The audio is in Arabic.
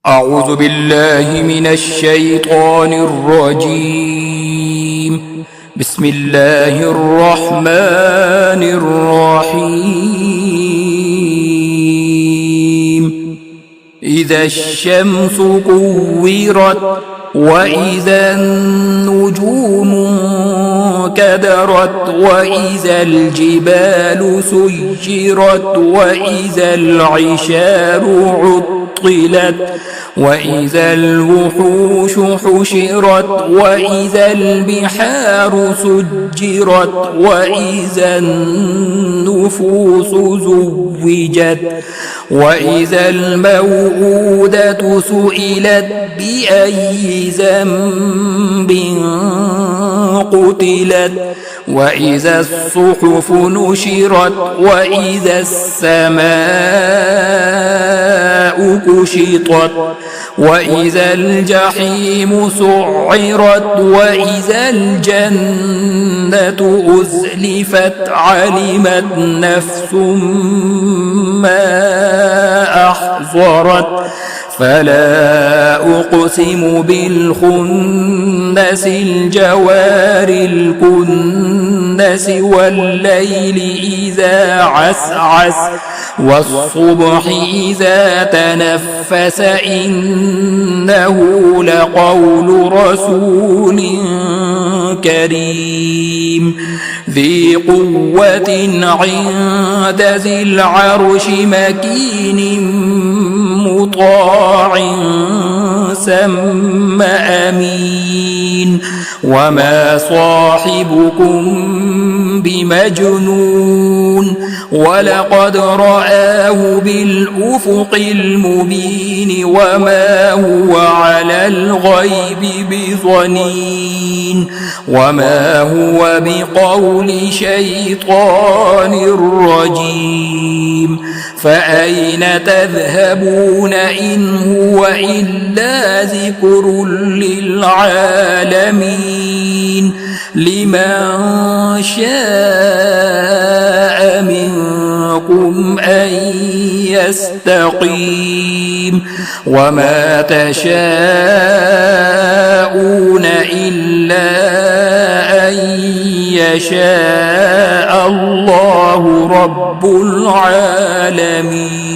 أعوذ بالله من الشيطان الرجيم. بسم الله الرحمن الرحيم. إذا الشمس كورت وإذا النجوم انكدرت وإذا الجبال سيرت وإذا العشار عطلت وإذا الوحوش حشرت وإذا البحار سجرت وإذا النفوس زوجت وإذا الموءودة سئلت بأي ذنب قتلت وإذا الصحف نشرت وإذا السماء كشطت وإذا الجحيم سعرت وإذا الجنة أزلفت علمت نفس ما أحضرت فلا أقسم بالخنس الجوار الكنس والليل إذا عسعس والصبح إذا تنفس إنه لقول رسول كريم ذي قوة عند ذي العرش مكين مطاع ثم أمين وما صاحبكم بمجنون ولقد رآه بالأفق المبين وما هو على الغيب بضنين وما هو بقول شيطان رجيم فأين تذهبون إن هو إلا ذكر للعالمين لمن شاء منكم أن يستقيم وما تشاءون إلا أن يشاء الله رب العالمين.